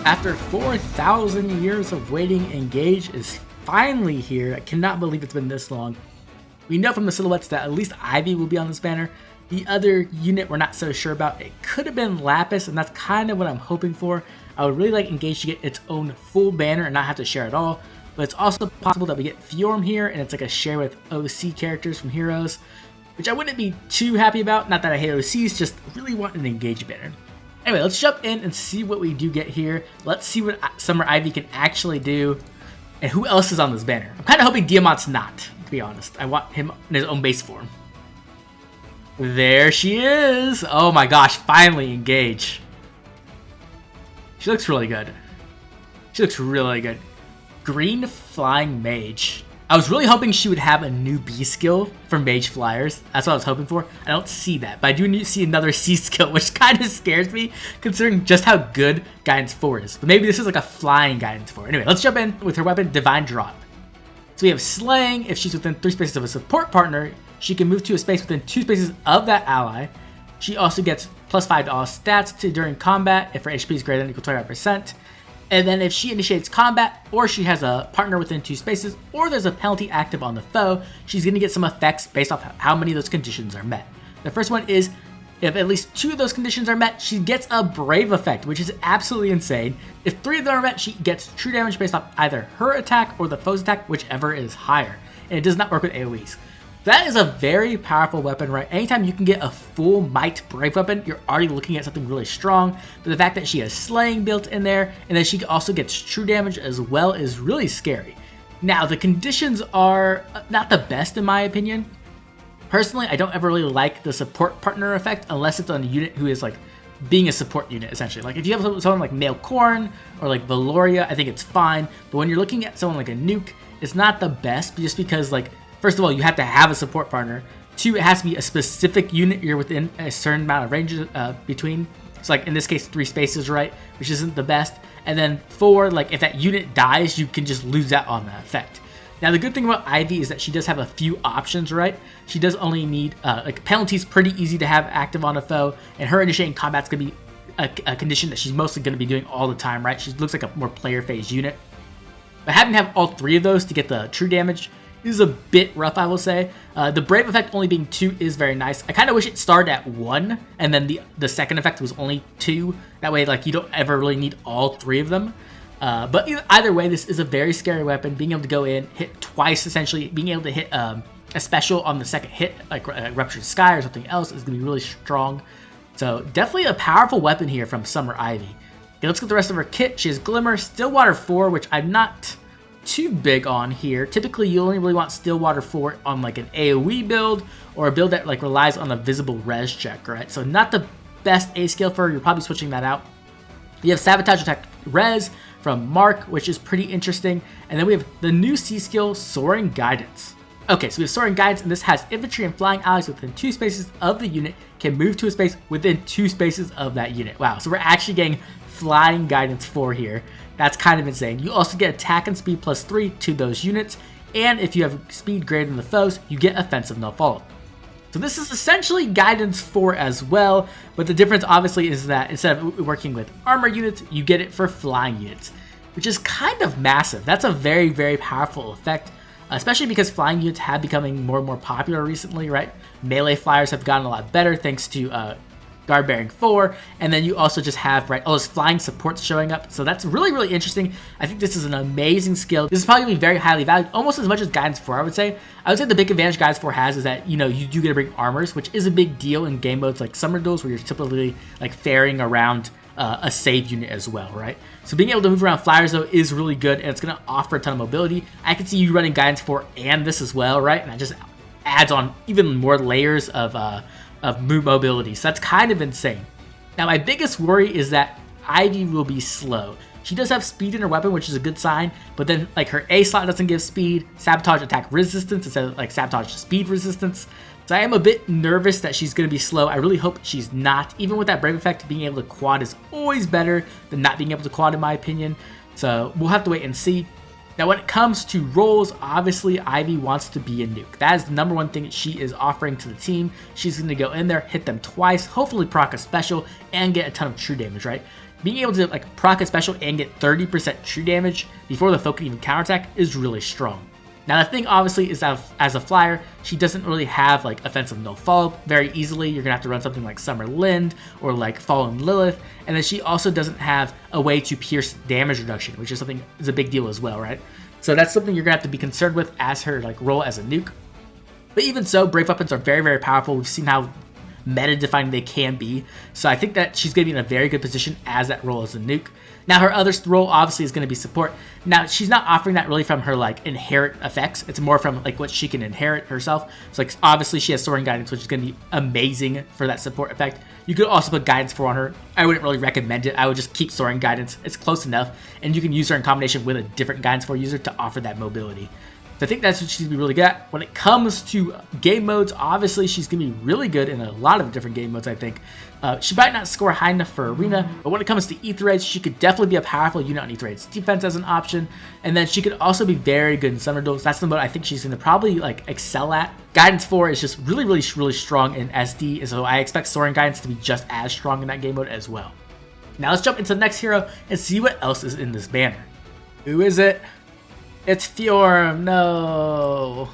After 4,000 years of waiting, Engage is finally here. I cannot believe it's been this long. We know from the silhouettes that at least Ivy will be on this banner. The other unit we're not so sure about. It could have been Lapis, and that's kind of what I'm hoping for. I would really like Engage to get its own full banner and not have to share at all. But it's also possible that we get Fjorm here, and it's like a share with OC characters from Heroes, which I wouldn't be too happy about. Not that I hate OCs, just really want an Engage banner. Anyway, let's jump in and see what we do get here. Let's see what Summer Ivy can actually do, and who else is on this banner. I'm kind of hoping Diamant's not, to be honest. I want him in his own base form. There she is! Oh my gosh, finally Engage. She looks really good. She looks really good. Green Flying Mage. I was really hoping she would have a new B skill for Mage Flyers. That's what I was hoping for. I don't see that, but I do see another C skill, which kind of scares me, considering just how good Guidance 4 is. But maybe this is like a flying Guidance 4. Anyway, let's jump in with her weapon, Divine Drop. So we have Slaying. If she's within 3 spaces of a support partner, she can move to a space within 2 spaces of that ally. She also gets +5 to all stats during combat if her HP is greater than or equal to 25%. And then if she initiates combat, or she has a partner within 2 spaces, or there's a penalty active on the foe, she's going to get some effects based off how many of those conditions are met. The first one is, if at least 2 of those conditions are met, she gets a Brave effect, which is absolutely insane. If 3 of them are met, she gets true damage based off either her attack or the foe's attack, whichever is higher. And it does not work with AoEs. That is a very powerful weapon, right? Anytime you can get a full Might Brave weapon, you're already looking at something really strong. But the fact that she has Slaying built in there, and then she also gets true damage as well, is really scary. Now, the conditions are not the best in my opinion. Personally, I don't ever really like the support partner effect unless it's on a unit who is like being a support unit, essentially. Like if you have someone like Male Corn or like Valoria, I think it's fine. But when you're looking at someone like a Nuke, it's not the best, just because like, first of all, you have to have a support partner. 2, it has to be a specific unit you're within a certain amount of range between. So like in this case, 3 spaces, right? Which isn't the best. And then 4, like if that unit dies, you can just lose out on that effect. Now the good thing about Ivy is that she does have a few options, right? She does only need, like penalties pretty easy to have active on a foe. And her initiating combat's gonna be a condition that she's mostly gonna be doing all the time, right? She looks like a more player phase unit. But having to have all 3 of those to get the true damage is a bit rough, I will say. The Brave effect only being 2 is very nice. I kind of wish it started at 1, and then the second effect was only 2. That way, like, you don't ever really need all 3 of them. But either way, this is a very scary weapon. Being able to go in, hit twice, essentially, being able to hit a special on the second hit, like Ruptured Sky or something else, is going to be really strong. So definitely a powerful weapon here from Summer Ivy. Okay, let's get the rest of her kit. She has Glimmer, Stillwater 4, which I'm not too big on here. Typically, you only really want Stillwater 4 on like an AoE build or a build that like relies on a visible res check, right? So not the best A skill for her. You're probably switching that out. You have Sabotage Attack Res from Mark, which is pretty interesting. And then we have the new C skill, Soaring Guidance. Okay, so we have Soaring Guidance, and this has infantry and flying allies within 2 spaces of the unit can move to a space within 2 spaces of that unit. Wow, so we're actually getting Flying Guidance 4 here. That's kind of insane. You also get attack and speed +3 to those units, and if you have speed greater than the foes, you get offensive no follow. So this is essentially Guidance 4 as well, but the difference obviously is that instead of working with armor units, you get it for flying units, which is kind of massive. That's a very, very powerful effect, especially because flying units have becoming more and more popular recently, right? Melee flyers have gotten a lot better thanks to Guard Bearing 4, and then you also just have, right, all those flying supports showing up. So that's really, really interesting. I think this is an amazing skill. This is probably going to be very highly valued, almost as much as Guidance 4, I would say. I would say the big advantage Guidance 4 has is that, you know, you do get to bring armors, which is a big deal in game modes like Summer Duels, where you're typically like ferrying around a save unit as well, right? So being able to move around flyers, though, is really good, and it's going to offer a ton of mobility. I can see you running Guidance 4 and this as well, right? And that just adds on even more layers of move mobility. So that's kind of insane. Now, my biggest worry is that Ivy will be slow. She does have speed in her weapon, which is a good sign, but then like her A slot doesn't give speed, sabotage attack resistance instead of like sabotage speed resistance. So I am a bit nervous that she's going to be slow. I really hope she's not. Even with that Brave effect, being able to quad is always better than not being able to quad, in my opinion. So we'll have to wait and see. Now, when it comes to roles, obviously Ivy wants to be a nuke. That is the number one thing she is offering to the team. She's going to go in there, hit them twice, hopefully proc a special, and get a ton of true damage, right? Being able to like proc a special and get 30% true damage before the foe can even counterattack is really strong. Now, the thing obviously is that as a flyer, she doesn't really have like offensive no follow-up very easily. You're gonna have to run something like Summer Lind or like Fallen Lilith, and then she also doesn't have a way to pierce damage reduction, which is something is a big deal as well, right? So that's something you're gonna have to be concerned with as her like role as a nuke. But even so, brave weapons are very, very powerful. We've seen how meta-defining they can be. So I think that she's going to be in a very good position as that role as a nuke. Now, her other role obviously is going to be support. Now, she's not offering that really from her like inherent effects. It's more from like what she can inherit herself. So like obviously she has Soaring Guidance, which is going to be amazing for that support effect. You could also put Guidance 4 on her. I wouldn't really recommend it. I would just keep Soaring Guidance. It's close enough, and you can use her in combination with a different Guidance 4 user to offer that mobility. So I think that's what she's going to be really good at. When it comes to game modes, obviously she's going to be really good in a lot of different game modes, I think. She might not score high enough for Arena, but when it comes to Ether Raids, she could definitely be a powerful unit on Ether Raids. Defense as an option, and then she could also be very good in Summer Duels. That's the mode I think she's going to probably like excel at. Guidance 4 is just really strong in SD, and so I expect Soaring Guidance to be just as strong in that game mode as well. Now let's jump into the next hero and see what else is in this banner. Who is it? It's Fjorm. No.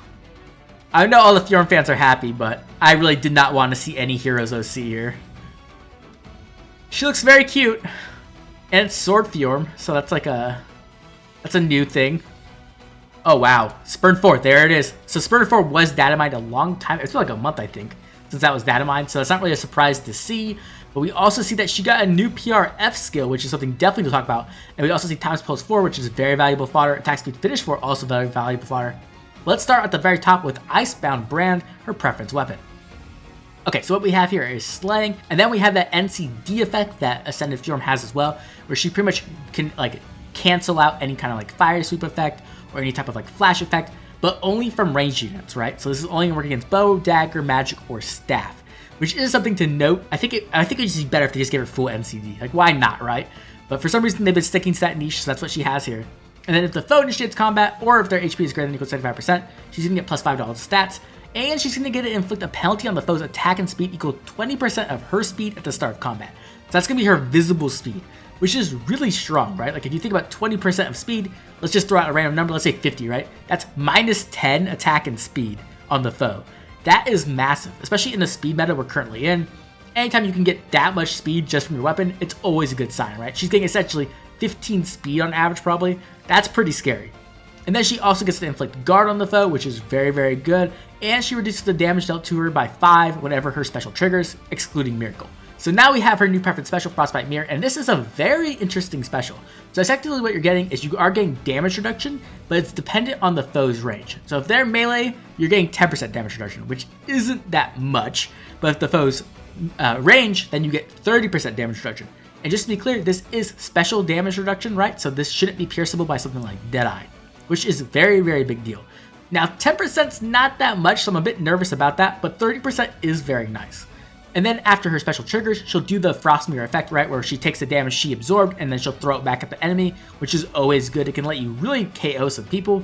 I know all the Fjorm fans are happy, but I really did not want to see any Heroes OC here. She looks very cute. And it's Sword Fjorm, so that's like that's a new thing. Oh wow. Spurn 4, there it is. So Spurn 4 was data mined a long time. It's been like a month, I think, since that was data mined, so it's not really a surprise to see. But we also see that she got a new PRF skill, which is something definitely to talk about. And we also see Times Pulse 4, which is very valuable fodder. Attack Speed Finish 4, also very valuable fodder. Let's start at the very top with Icebound Brand, her preference weapon. Okay, so what we have here is Slaying, and then we have that NCD effect that Ascended Fjorm has as well, where she pretty much can like cancel out any kind of like Fire Sweep effect or any type of like Flash effect, but only from ranged units, right? So this is only going to work against bow, dagger, magic, or staff. Which is something to note. I think it would just be better if they just gave her full NCD. Like, why not, right? But for some reason, they've been sticking to that niche, so that's what she has here. And then if the foe initiates combat, or if their HP is greater than or equal to 75%, she's going to get plus $5 stats, and she's going to get to inflict a penalty on the foe's attack and speed equal to 20% of her speed at the start of combat. So that's going to be her visible speed, which is really strong, right? Like, if you think about 20% of speed, let's just throw out a random number, let's say 50, right? That's minus 10 attack and speed on the foe. That is massive, especially in the speed meta we're currently in. Anytime you can get that much speed just from your weapon, it's always a good sign, right? She's getting essentially 15 speed on average, probably. That's pretty scary. And then she also gets to inflict guard on the foe, which is very good. And she reduces the damage dealt to her by 5 whenever her special triggers, excluding Miracle. So now we have her new preference special, Frostbite Ymir, and this is a very interesting special. So effectively what you're getting is you are getting damage reduction, but it's dependent on the foe's range. So if they're melee, you're getting 10% damage reduction, which isn't that much. But if the foe's range, then you get 30% damage reduction. And just to be clear, this is special damage reduction, right? So this shouldn't be pierceable by something like Deadeye, which is a very big deal. Now 10%'s not that much, so I'm a bit nervous about that, but 30% is very nice. And then after her special triggers, she'll do the Frost Mirror effect, right, where she takes the damage she absorbed and then she'll throw it back at the enemy, which is always good. It can let you really KO some people.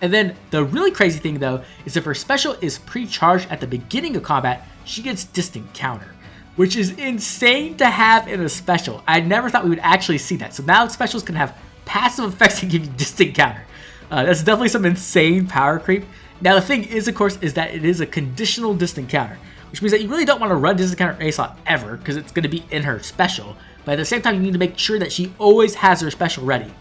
And then the really crazy thing though is if her special is pre-charged at the beginning of combat, she gets Distant Counter, which is insane to have in a special. I never thought we would actually see that. So now specials can have passive effects that give you Distant Counter. That's definitely some insane power creep. Now the thing is, of course, is that it is a conditional Distant Counter, which means that you really don't want to run Distant Counter A slot ever because it's going to be in her special. But at the same time, you need to make sure that she always has her special ready,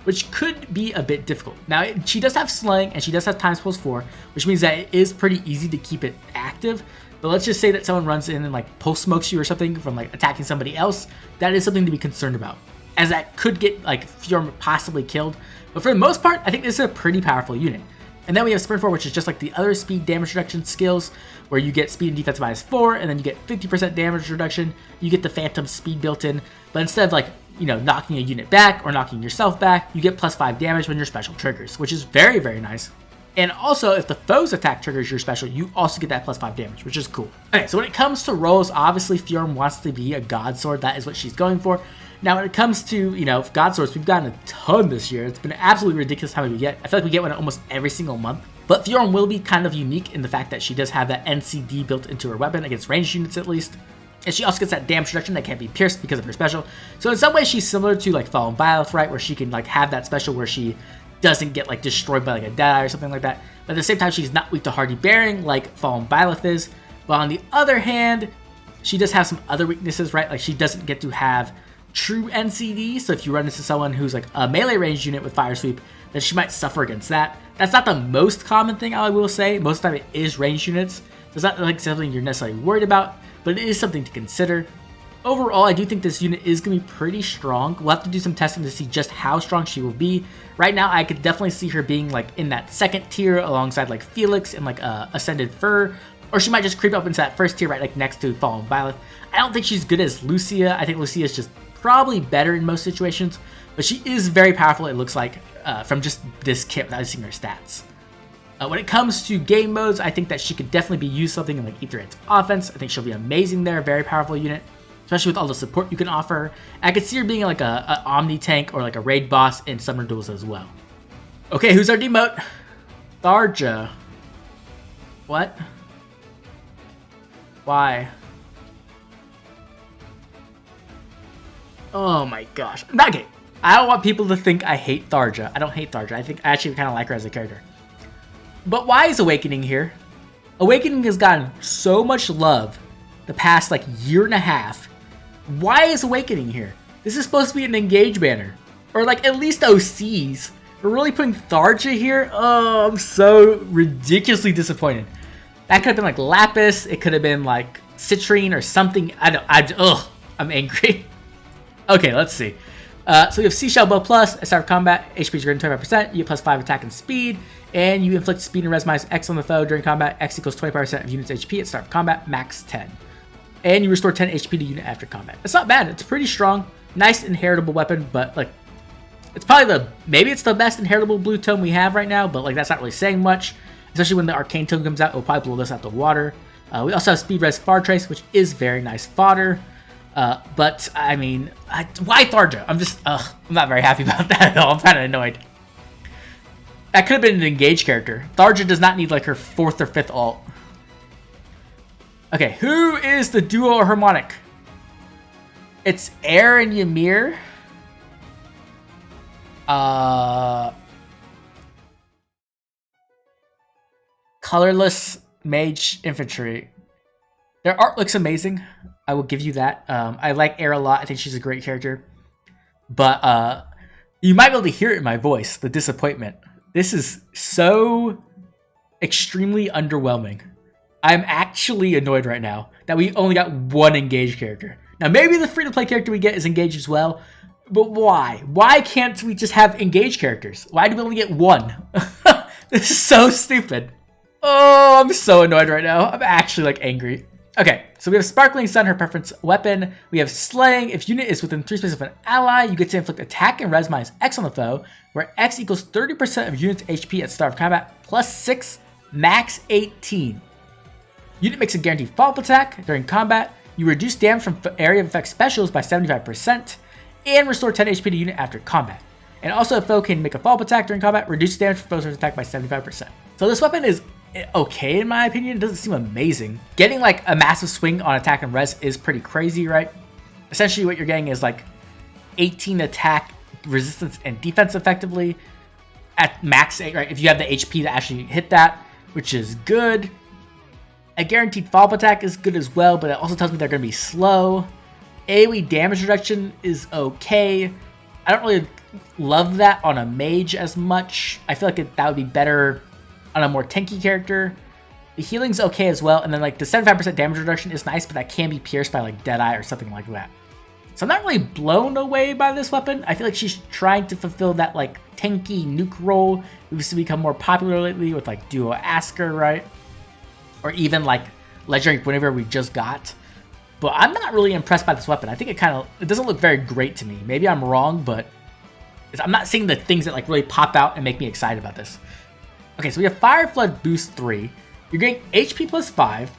which could be a bit difficult. Now, she does have Slaying and she does have Times Pulse 4, which means that it is pretty easy to keep it active. But let's just say that someone runs in and like pulse smokes you or something from like attacking somebody else. That is something to be concerned about, as that could get like Fjorm possibly killed. But for the most part, I think this is a pretty powerful unit. And then we have Sprint 4, which is just like the other speed damage reduction skills, where you get speed and defense minus 4, and then you get 50% damage reduction. You get the phantom speed built in, but instead of like, you know, knocking a unit back or knocking yourself back, you get plus 5 damage when your special triggers, which is very nice. And also, if the foe's attack triggers your special, you also get that +5 damage, which is cool. Okay, so when it comes to roles, obviously Fjorm wants to be a God Sword. That is what she's going for. Now, when it comes to, you know, God Swords, we've gotten a ton this year. It's been absolutely ridiculous how many we get. I feel like we get one almost every single month. But Fjorm will be kind of unique in the fact that she does have that NCD built into her weapon, against ranged units at least. And she also gets that damage reduction that can't be pierced because of her special. So in some ways, she's similar to like Fallen Byleth, right? Where she can like have that special where she doesn't get like destroyed by like a Deadeye or something like that. But at the same time, she's not weak to Hardy Bearing like Fallen Byleth is. But on the other hand, she does have some other weaknesses, right? Like she doesn't get to have true NCD. So if you run into someone who's like a melee ranged unit with Fire Sweep, then she might suffer against that. That's not the most common thing, I will say. Most of the time it is ranged units. So it's not like something you're necessarily worried about, but it is something to consider. Overall, I do think this unit is going to be pretty strong. We'll have to do some testing to see just how strong she will be. Right now, I could definitely see her being like in that second tier alongside like Felix and like Ascended Fur. Or she might just creep up into that first tier right like next to Fallen Byleth. I don't think she's good as Lucia. I think Lucia is just probably better in most situations. But she is very powerful, it looks like, from just this kit without seeing her stats. When it comes to game modes, I think that she could definitely be used something in like Ether Edge offense. I think she'll be amazing there, very powerful unit. Especially with all the support you can offer her. I could see her being like a Omni tank or like a raid boss in Summoner Duels as well. Okay, who's our demote? Tharja. What? Why? Oh my gosh. Okay, I don't want people to think I hate Tharja. I don't hate Tharja. I think I actually kind of like her as a character. But why is Awakening here? Awakening has gotten so much love the past like year and a half. Why is Awakening here? This is supposed to be an Engage banner. Or like at least OCs. We're really putting Tharja here? Oh, I'm so ridiculously disappointed. That could have been like Lapis. It could have been like Citrine or something. I'm angry. Okay, let's see. So we have Seashell Bow Plus. At start of combat, HP is greater than 25%. You get +5 attack and speed. And you inflict speed and res minus X on the foe during combat. X equals 25% of unit's HP at start of combat, max 10. And you restore 10 HP to unit after combat. It's not bad. It's pretty strong. Nice inheritable weapon, but like, it's probably maybe it's the best inheritable blue tome we have right now, but like that's not really saying much. Especially when the Arcane tome comes out, it'll probably blow this out the water. We also have Speed Res Far Trace, which is very nice fodder. But I mean, why Tharja? I'm not very happy about that at all. I'm kind of annoyed. That could have been an Engage character. Tharja does not need like her 4th or 5th ult. Okay, who is the duo or harmonic? It's Air and Ymir. Colorless Mage Infantry. Their art looks amazing. I will give you that. I like Air a lot. I think she's a great character. But you might be able to hear it in my voice, the disappointment. This is so extremely underwhelming. I'm actually annoyed right now that we only got one Engage character. Now, maybe the free-to-play character we get is Engage as well, but why? Why can't we just have Engage characters? Why do we only get one? This is so stupid. Oh, I'm so annoyed right now. I'm actually, like, angry. Okay, so we have Sparkling Sun, her preference weapon. We have Slaying. If unit is within 3 spaces of an ally, you get to inflict attack and res minus X on the foe, where X equals 30% of unit's HP at start of combat, +6, max 18. Unit makes a guaranteed follow-up attack during combat. You reduce damage from area of effect specials by 75%, and restore 10 HP to unit after combat. And also, a foe can make a follow-up attack during combat, reduce damage from foe's attack by 75%. So this weapon is okay in my opinion. It doesn't seem amazing. Getting like a massive swing on attack and res is pretty crazy, right? Essentially what you're getting is like 18 attack, resistance, and defense effectively at max 8, right? If you have the HP to actually hit that, which is good. A guaranteed follow-up attack is good as well, but it also tells me they're going to be slow. AoE damage reduction is okay. I don't really love that on a mage as much. I feel like that would be better on a more tanky character. The healing's okay as well, and then like the 75% damage reduction is nice, but that can be pierced by like Deadeye or something like that. So I'm not really blown away by this weapon. I feel like she's trying to fulfill that like tanky nuke role. It used to become more popular lately with like Duo Asker, right? Or even like Legendary whenever we just got. But I'm not really impressed by this weapon. I think it doesn't look very great to me. Maybe I'm wrong, but I'm not seeing the things that like really pop out and make me excited about this. Okay, so we have Fire Flood boost 3. You're getting HP plus 5.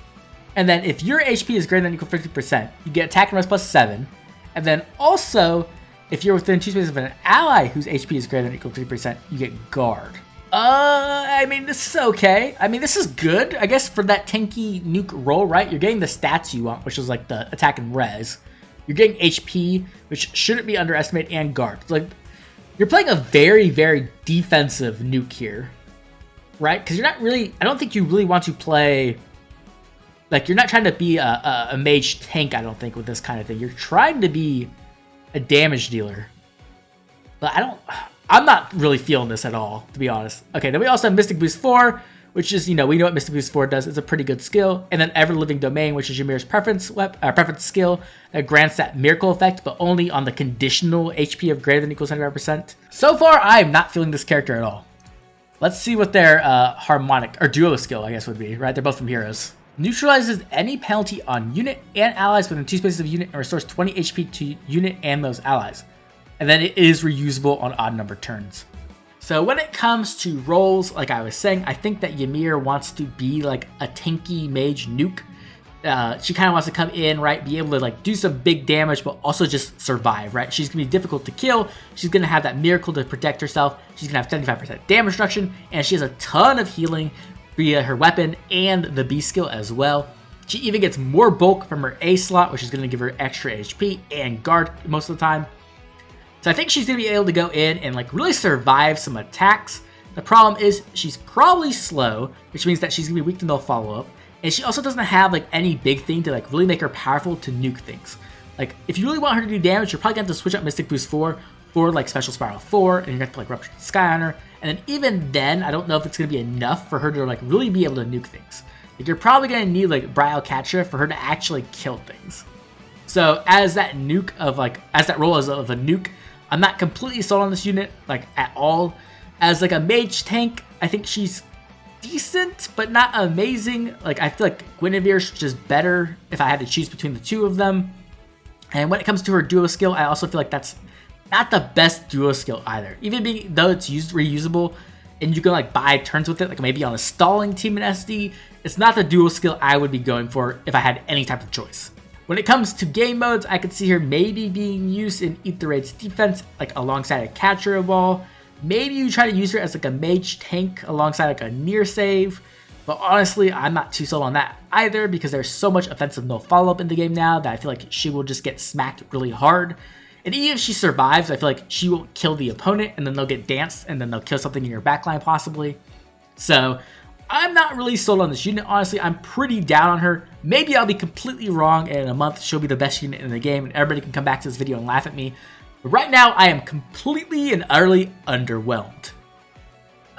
And then if your HP is greater than or equal to 50%, you get attack and rest plus 7. And then also, if you're within 2 spaces of an ally whose HP is greater than or equal to 50%, you get guard. I mean, this is okay. I mean, this is good, I guess, for that tanky nuke roll, right? You're getting the stats you want, which is like the attack and res. You're getting HP, which shouldn't be underestimated, and guard. It's like, you're playing a very, very defensive nuke here, right? Because you're not really, I don't think you really want to play, like, you're not trying to be a mage tank, I don't think, with this kind of thing. You're trying to be a damage dealer. But I'm not really feeling this at all, to be honest. Okay, then we also have Mystic Boost 4, which is, we know what Mystic Boost 4 does. It's a pretty good skill. And then Ever Living Domain, which is Ymir's preference skill, that grants that miracle effect, but only on the conditional HP of greater than or equal to 75%. So far, I am not feeling this character at all. Let's see what their harmonic, or duo skill, I guess, would be, right? They're both from heroes. Neutralizes any penalty on unit and allies within 2 spaces of unit and restores 20 HP to unit and those allies. And then it is reusable on odd number turns. So when it comes to roles, like I was saying, I think that Ymir wants to be like a tanky mage nuke. She kind of wants to come in, right, be able to like do some big damage, but also just survive, right? She's gonna be difficult to kill. She's gonna have that miracle to protect herself. She's gonna have 75% damage reduction, and she has a ton of healing via her weapon and the B skill as well. She even gets more bulk from her A slot, which is gonna give her extra HP and guard most of the time. So I think she's going to be able to go in and like really survive some attacks. The problem is she's probably slow, which means that she's going to be weak to no follow-up. And she also doesn't have like any big thing to like really make her powerful to nuke things. Like if you really want her to do damage, you're probably going to have to switch up Mystic Boost 4 for like Special Spiral 4, and you're going to have to like Rupture the Sky on her. And then even then, I don't know if it's going to be enough for her to like really be able to nuke things. Like you're probably going to need like Brile Catcher for her to actually kill things. So as that nuke of like, as that role of a nuke, I'm not completely sold on this unit, like, at all. As, like, a mage tank, I think she's decent, but not amazing. Like, I feel like Guinevere's just better if I had to choose between the two of them. And when it comes to her duo skill, I also feel like that's not the best duo skill either. Even though it's reusable, and you can, like, buy turns with it, like, maybe on a stalling team in SD, it's not the duo skill I would be going for if I had any type of choice. When it comes to game modes, I could see her maybe being used in Eat the Raid's defense, like alongside a catcher of all. Maybe you try to use her as like a mage tank alongside like a near save. But honestly, I'm not too sold on that either because there's so much offensive no follow-up in the game now that I feel like she will just get smacked really hard. And even if she survives, I feel like she won't kill the opponent and then they'll get danced and then they'll kill something in your backline possibly. So I'm not really sold on this unit, honestly. I'm pretty down on her. Maybe I'll be completely wrong, and in a month she'll be the best unit in the game, and everybody can come back to this video and laugh at me. But right now, I am completely and utterly underwhelmed.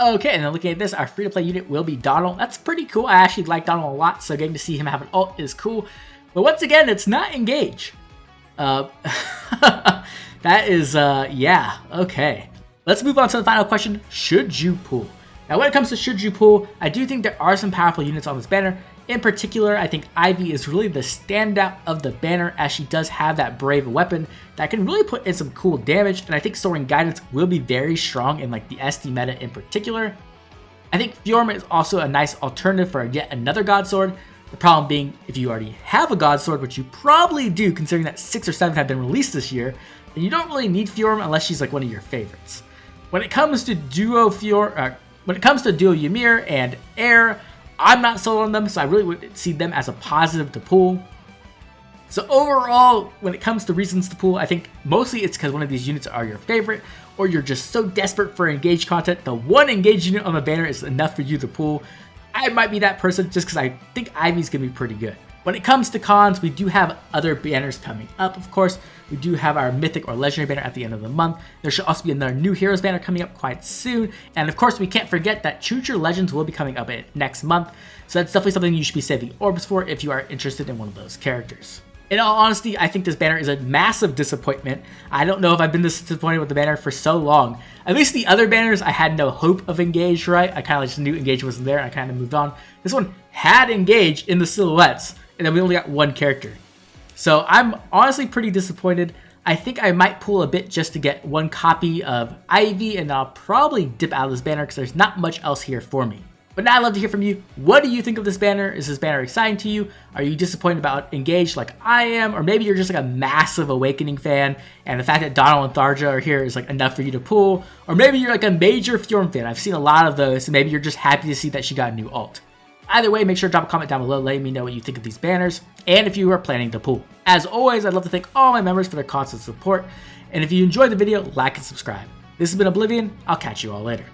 Okay, and then looking at this, our free-to-play unit will be Donald. That's pretty cool. I actually like Donald a lot, so getting to see him have an ult is cool. But once again, it's not engage. That is, yeah, okay. Let's move on to the final question. Should you pull? Now, when it comes to should you pull, I do think there are some powerful units on this banner. In particular, I think Ivy is really the standout of the banner as she does have that brave weapon that can really put in some cool damage, and I think Soaring Guidance will be very strong in like the SD meta in particular. I think Fjorm is also a nice alternative for yet another God Sword. The problem being, if you already have a God Sword, which you probably do considering that 6 or 7 have been released this year, then you don't really need Fjorm unless she's like one of your favorites. When it comes to duo Ymir and Air, I'm not sold on them, so I really would see them as a positive to pull. So overall, when it comes to reasons to pull, I think mostly it's because one of these units are your favorite, or you're just so desperate for engaged content, the one engaged unit on the banner is enough for you to pull. I might be that person just because I think Ivy's going to be pretty good. When it comes to cons, we do have other banners coming up, of course. We do have our Mythic or Legendary banner at the end of the month. There should also be another New Heroes banner coming up quite soon. And of course, we can't forget that Choose Your Legends will be coming up next month. So that's definitely something you should be saving orbs for if you are interested in one of those characters. In all honesty, I think this banner is a massive disappointment. I don't know if I've been this disappointed with the banner for so long. At least the other banners, I had no hope of Engage, right? I kind of just knew Engage wasn't there and I kind of moved on. This one had Engage in the silhouettes, and then we only got one character. So I'm honestly pretty disappointed. I think I might pull a bit just to get one copy of Ivy, and I'll probably dip out of this banner because there's not much else here for me. But now I'd love to hear from you. What do you think of this banner? Is this banner exciting to you? Are you disappointed about Engage like I am? Or maybe you're just like a massive Awakening fan and the fact that Donald and Tharja are here is like enough for you to pull? Or maybe you're like a major Fjorm fan. I've seen a lot of those, and maybe you're just happy to see that she got a new ult. Either way, make sure to drop a comment down below letting me know what you think of these banners and if you are planning to pull. As always, I'd love to thank all my members for their constant support. And if you enjoyed the video, like and subscribe. This has been Oblivion. I'll catch you all later.